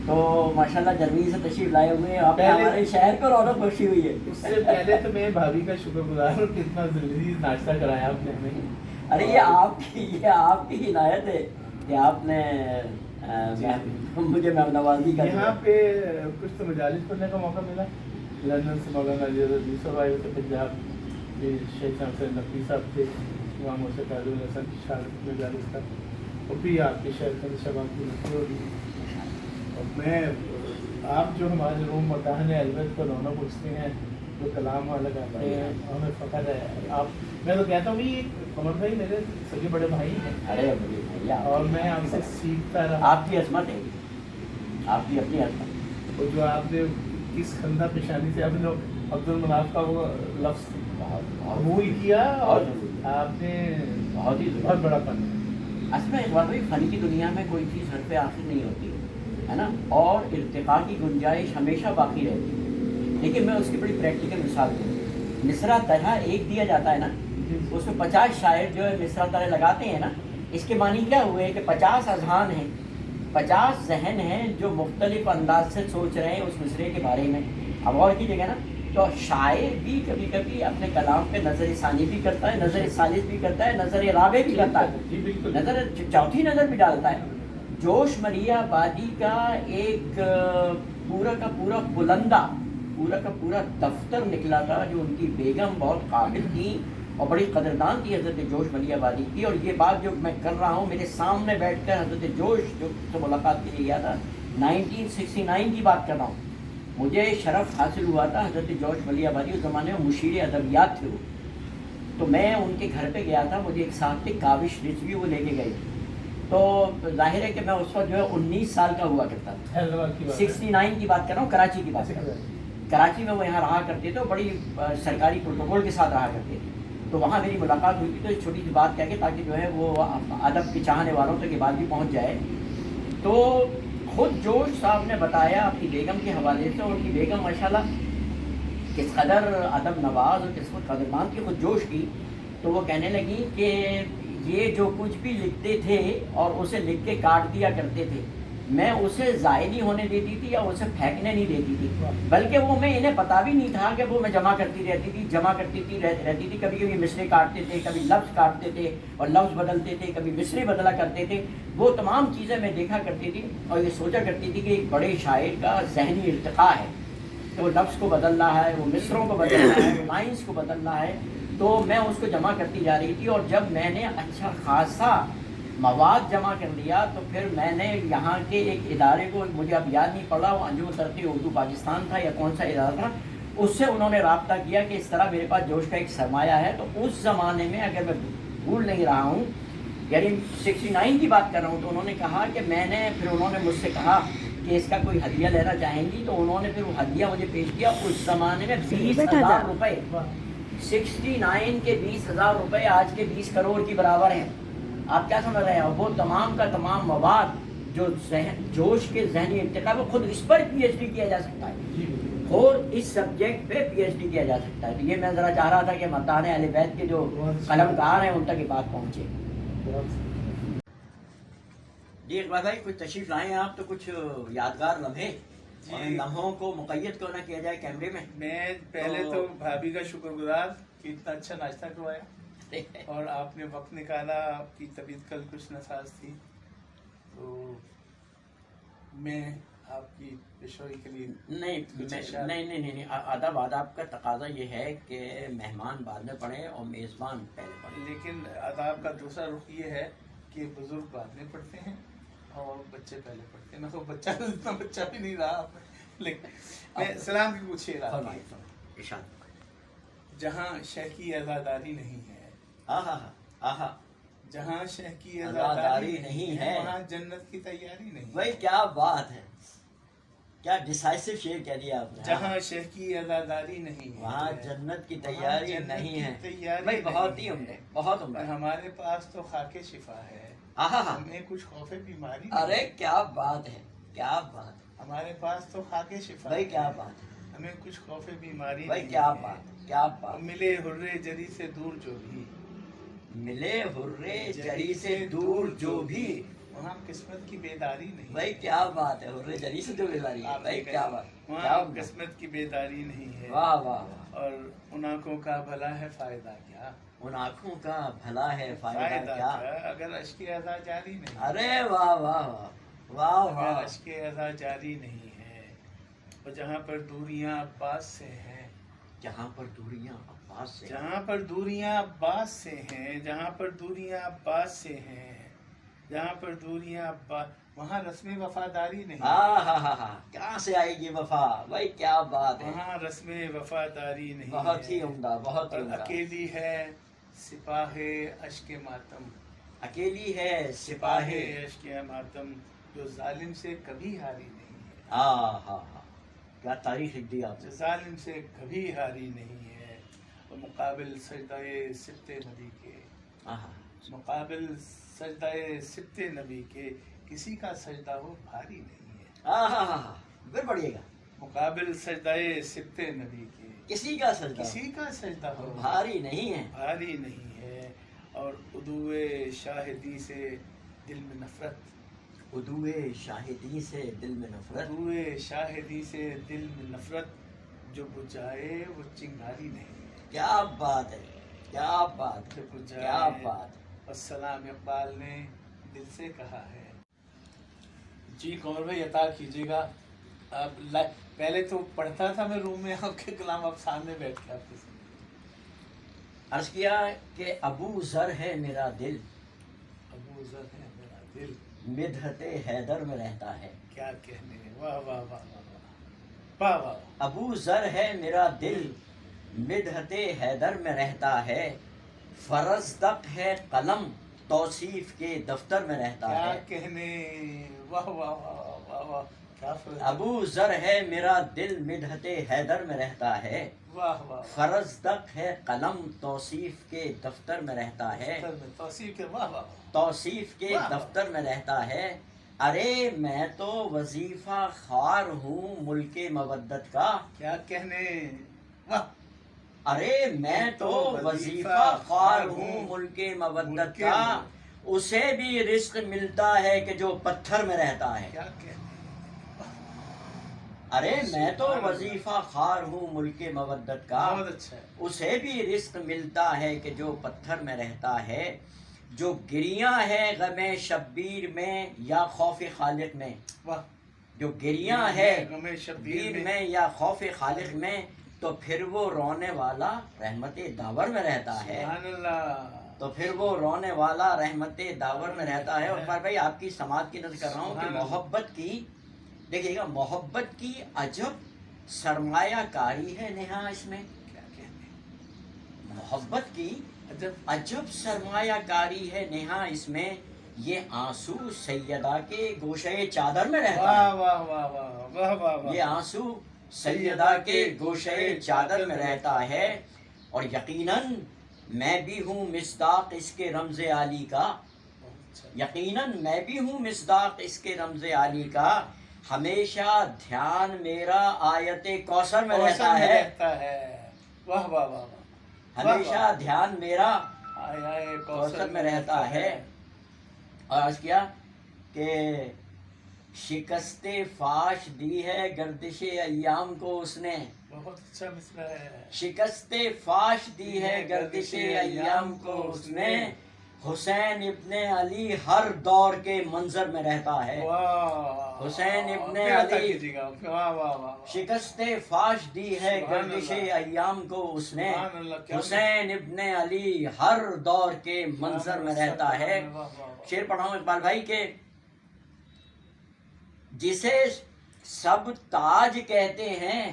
تو ماشاءاللہ جرمنی سے تشریف لائے ہوئے ہیں، آپ نے ہمارے شہر کو رونق بخشی ہوئی ہے۔ اس سے پہلے تو میں بھابھی کا شکر گزار ہوں کہ اتنا جلدی ناشتہ کرایا آپ نے ہمیں۔ ارے یہ آپ کی عنایت ہے کہ آپ نے مجھے مہمان نوازی کا یہاں پہ کچھ تو مجالس پڑھنے کا موقع ملا، لندن سے مولانا علی یوسف آئے ہوئے تھے، پنجاب شیخ صاحب سے نقوی صاحب تھے، وہاں سے قاضی الحسن کی شہادت مجالس تھا، اور بھی آپ کے شہر کا شباب کی نقل ہو گئی۔ اور میں آپ جو ہمارے روم مکان البت کو رونق پوچھتے ہیں، جو کلام والا گاتے ہیں، ہمیں فخر ہے۔ آپ میں تو کہتا ہوں کہ قمر بھائی میرے سگے بڑے بھائی ہیں، ارے بھیا، اور میں آپ سے سیکھتا رہا۔ آپ کی عظمت ہے، آپ کی اپنی عظمت، اور جو آپ نے کس خندہ پیشانی سے اپنے عبد المناف کا وہ لفظ قبول کیا، اور آپ نے بہت بڑا فن ہے۔ اصل میں ایک بات ہوئی، فن کی دنیا میں کوئی چیز حد پہ آخر نہیں ہوتی ہے نا، اور ارتقاء کی گنجائش ہمیشہ باقی رہتی ہے۔ لیکن میں اس کی بڑی پریکٹیکل مثال دوں، مصرع طرح ایک دیا جاتا ہے نا، اس میں 50 شاعر جو ہے مصرع طرح لگاتے ہیں نا، اس کے معنی کیا ہوئے کہ 50 اذہان ہیں، 50 ذہن ہیں جو مختلف انداز سے سوچ رہے ہیں اس مصرعے کے بارے میں۔ اب غور کیجیے گا نا، تو شاعر بھی کبھی کبھی اپنے کلام پہ نظر ثانی بھی کرتا ہے، نظر ثالث بھی کرتا ہے، نظر رابع بھی کرتا ہے، نظر چوتھی نظر بھی ڈالتا ہے۔ جوش مریا بادی کا ایک پورا کا پورا بلندہ، پورا کا پورا دفتر نکلا تھا، جو ان کی بیگم بہت قابل تھی اور بڑی قدردان تھی حضرت جوش ملیح آبادی کی۔ اور یہ بات جو میں کر رہا ہوں، میرے سامنے بیٹھ کر حضرت جوش جو سے ملاقات کے لیے گیا تھا، 1969 کی بات کر رہا ہوں، مجھے شرف حاصل ہوا تھا حضرت جوش ملیح آبادی اس زمانے میں مشیر ادبیات تھے وہ، تو میں ان کے گھر پہ گیا تھا، مجھے ایک ساتھ تھے کاوش رضوی، وہ لے کے گئے تھے، تو ظاہر ہے کہ میں اس وقت جو ہے 19 سال کا ہوا کرتا تھا، 69 کی بات کر رہا ہوں، کراچی کی بات کر رہا ہوں۔ کراچی میں وہ یہاں رہا کرتے تھے، بڑی سرکاری پروٹوکول کے ساتھ رہا کرتے تھے، تو وہاں میری ملاقات ہوئی تھی، تو ایک چھوٹی سی بات کہہ کے تاکہ جو ہے وہ ادب کے چاہنے والوں تک یہ بات بھی پہنچ جائے، تو خود جوش صاحب نے بتایا اپنی بیگم کے حوالے سے، اور ان کی بیگم ماشاءاللہ کس قدر ادب نواز اور کس قدر قدرمان تھی خود جوش کی، تو وہ کہنے لگی کہ یہ جو کچھ بھی لکھتے تھے اور اسے لکھ کے کاٹ دیا کرتے تھے، میں اسے ضائع نہیں ہونے دیتی تھی یا اسے پھینکنے نہیں دیتی تھی، بلکہ وہ میں انہیں پتا بھی نہیں تھا کہ وہ میں جمع کرتی رہتی تھی، کبھی کبھی مصرے کاٹتے تھے، کبھی لفظ کاٹتے تھے اور لفظ بدلتے تھے، کبھی مصرے بدلا کرتے تھے، وہ تمام چیزیں میں دیکھا کرتی تھی اور یہ سوچا کرتی تھی کہ ایک بڑے شاعر کا ذہنی ارتقاء ہے کہ وہ لفظ کو بدل رہا ہے، وہ مصروں کو بدل رہا ہے، وہ لائنس کو بدل رہا ہے، تو میں اس کو جمع کرتی جا رہی تھی، اور جب میں نے اچھا خاصا مواد جمع کر لیا تو پھر میں نے یہاں کے ایک ادارے کو، مجھے اب یاد نہیں پڑا، وہ انجمن ترقی اردو پاکستان تھا یا کون سا ادارہ تھا، اس سے انہوں نے رابطہ کیا کہ اس طرح میرے پاس جوش کا ایک سرمایہ ہے، تو اس زمانے میں اگر میں بھول نہیں رہا ہوں، یعنی 69 کی بات کر رہا ہوں، تو انہوں نے کہا کہ میں نے، پھر انہوں نے مجھ سے کہا کہ اس کا کوئی ہدیہ لینا چاہیں گی، تو انہوں نے پھر وہ ہدیہ مجھے پیش کیا، اس زمانے میں 20,000 روپے، 69 کے 20,000 روپے آج کے 20 کروڑ کی برابر ہیں۔ آپ کیا سمجھ رہے ہیں؟ وہ تمام کا تمام مواد جو جوش کے ذہنی ارتقاء، وہ خود اس پر پی ایچ ڈی کیا جا سکتا ہے، اور اس سبجیکٹ پہ پی ایچ ڈی کیا جا سکتا ہے، تو یہ میں ذرا چاہ رہا تھا کہ متان اہل بیت کے جو قلمکار ہیں ان تک یہ بات پہنچے۔ جی اقبال بھائی، کچھ تشریف لائیں آپ، تو کچھ یادگار لمحے اور ان لمحوں کو مقید کیوں نہ کیا جائے کیمرے میں۔ میں پہلے تو بھابھی کا شکر گزار کہ اتنا اچھا ناشتہ کروایا، اور آپ نے وقت نکالا، آپ کی طبیعت کل کچھ ناساز تھی، تو میں آپ کی پیشوائی کے لیے نہیں، آداب کا تقاضا یہ ہے کہ مہمان بعد میں پڑھیں اور میزبان پہلے پڑھیں، لیکن آداب کا دوسرا رخ یہ ہے کہ بزرگ بعد میں پڑھتے ہیں اور بچے پہلے پڑھتے ہیں۔ میں تو اتنا بچہ بھی نہیں رہا، لیکن میں سلام کی کچھ شعر آتی ہے۔ جہاں شہ کی عزاداری نہیں ہے، جہاں شہ کی عزاداری نہیں ہے، وہاں جنت کی تیاری نہیں ہے۔ بھائی کیا بات ہے، کیا ڈیسائسو شعر کہہ دیا آپ نے۔ جہاں شہ کی عزاداری نہیں ہے، وہاں جنت کی تیاری نہیں ہے، بھائی بہت ہی عمدہ، بہت عمدہ۔ ہمارے پاس تو خاک شفا ہے، ہمیں کچھ خوف بیماری۔ ارے کیا بات ہے، کیا بات، ہمارے پاس تو خاک شفا، بھائی کیا بات، ہمیں کچھ خوف بیماری، بھائی کیا بات، کیا بات۔ ملے حرے جری سے دور جو بھی، ملے حرے جری سے دور جو بھی، وہاں قسمت کی بیداری نہیں بھائی کیا بات ہے، حر جری سے جو بیداری ہے آپ بھائی، نے کیا کہا، بات، وہاں کیا بات۔ قسمت کی بیداری نہیں ہے، واہ واہ واہ، اور ان آنکھوں کا بھلا ہے فائدہ کیا، ان آنکھوں کا بھلا ہے فائدہ کیا، اگر اشک اذا جاری نہیں، ارے واہ واہ واہ واہ اگر واہ، اشک اذا جاری نہیں ہے، اور جہاں پر دوریاں عباس سے ہیں، جہاں پر دوریاں عباس سے، جہاں پر دوریاں عباس سے ہیں، جہاں پر دوریاں عباس سے ہیں، جہاں پر دوریاں عباس، وہاں رسم وفاداری نہیں، ہاں، کہاں سے آئے گی وفا بھائی، کیا بات ہے، وہاں رسم وفاداری نہیں بہت ہی ہے، عمدہ، بہت ہی اور عمدہ، اکیلی ہے سپاہ اشک ماتم، اکیلی ہے سپاہ سپاہی، اشک ماتم، جو ظالم سے کبھی ہاری نہیں ہے، ہاں، کیا تاریخ لکھ دی آپ نے، جو ظالم سے کبھی ہاری نہیں ہے، اور مقابل سجدہ سبت نبی کے، ہاں، مقابل سجدہ سبت نبی کے کسی کا سجدہ ہو بھاری نہیں ہے، ہاں، پھر پڑھیے گا، مقابل سجدہ سبت نبی کے کسی کا سجدہ کسی کا سجدہ ہو بھاری نہیں ہے، بھاری نہیں ہے، اور عدو شاہدی سے دل میں نفرت، عدو شاہدی سے دل میں نفرت، عدو شاہدی سے دل میں نفرت، جو بجھائے وہ چنگاری نہیں ہے، کیا بات ہے، کیا بات جو ہے، بجھائے، کیا بات ہے، السلام اقبال نے دل سے کہا ہے۔ جی قمر بھائی عطا کیجیے گا، آپ پہلے تو پڑھتا تھا میں روم میں آپ کے کلام، آپ سامنے بیٹھ کے آپ کے سامنے، عرض کیا کہ ابو ذر ہے میرا دل، ابو ذر ہے میرا دل، مدحت حیدر میں رہتا ہے، کیا کہنے، واہ واہ واہ واہ واہ واہ واہ، ابو ذر ہے میرا دل، مدحت حیدر میں رہتا ہے، فرزدق ہے قلم توصیف کے دفتر میں رہتا کیا ہے، کہنے، واہ واہ واہ واہ واہ، کیا فرق، ابو ذر ہے میرا دل، مدحت حیدر میں رہتا ہے، واہ واہ، فرزدق ہے قلم توصیف کے دفتر میں رہتا ہے، دفتر میں توصیف کے، واہ واہ، توصیف کے واہ واہ، دفتر میں رہتا ہے، ارے میں تو وظیفہ خوار ہوں ملک مودت کا، کیا کہنے، واہ، ارے میں تو وظیفہ خوار ہوں ملک مودت کا، اسے بھی رزق ملتا ہے کہ جو پتھر میں رہتا ہے، کیا کہنے، ارے میں تو وظیفہ خوار ہوں ملک مودت کا، بہت اچھا ہے، اسے بھی رزق ملتا ہے کہ جو پتھر میں رہتا ہے، جو گریاں ہے غم شبیر میں یا خوف خالق میں، واہ، جو گریاں ہے غم شبیر شبیر میں یا خوف خالق میں، تو پھر وہ رونے والا رحمت داور میں رہتا ہے، سبحان اللہ، تو پھر وہ رونے والا رحمت داور میں رہتا ہے۔ اور بھائی آپ کی سماعت کی نظر کر رہا ہوں کہ محبت کی، دیکھیے گا، محبت کی عجب سرمایہ کاری ہے نہا اس میں، کیا کہنے، محبت کی عجب، عجب سرمایہ کاری ہے نہا اس میں، یہ آنسو سیدہ کے گوشے چادر میں رہتا واہ ہے، واہ واہ واہ واہ واہ واہ، یہ آنسو سیدہ کے گوشے چادر میں رہتا ہے، اور یقیناً میں بھی ہوں مصداق اس کے رمز عالی کا، یقیناً میں بھی ہوں مصداق اس کے رمز عالی کا، ہمیشہ دھیان میرا آیت کوثر میں رہتا ہے، واہ واہ واہ، ہمیشہ دھیان میرا آئے آئے کوثر میں رہتا ہے۔ اور عرض کیا کہ شکست فاش دی ہے گردش ایام کو اس نے، بہت اچھا مصرع ہے، شکست فاش دی ہے گردش ایام کو اس نے، حسین ابن علی ہر دور کے منظر میں رہتا ہے، واہ، حسین ابن پھر عطا علی، کیجیے گا، واہ واہ واہ، شکست فاش دی ہے سبحان گردش اللہ، ایام کو اس نے، سبحان اللہ، کیا حسین ابن علی ہر دور کے منظر میں رہتا ہے۔ شعر پڑھاؤں اقبال بھائی کہ جسے سب تاج کہتے ہیں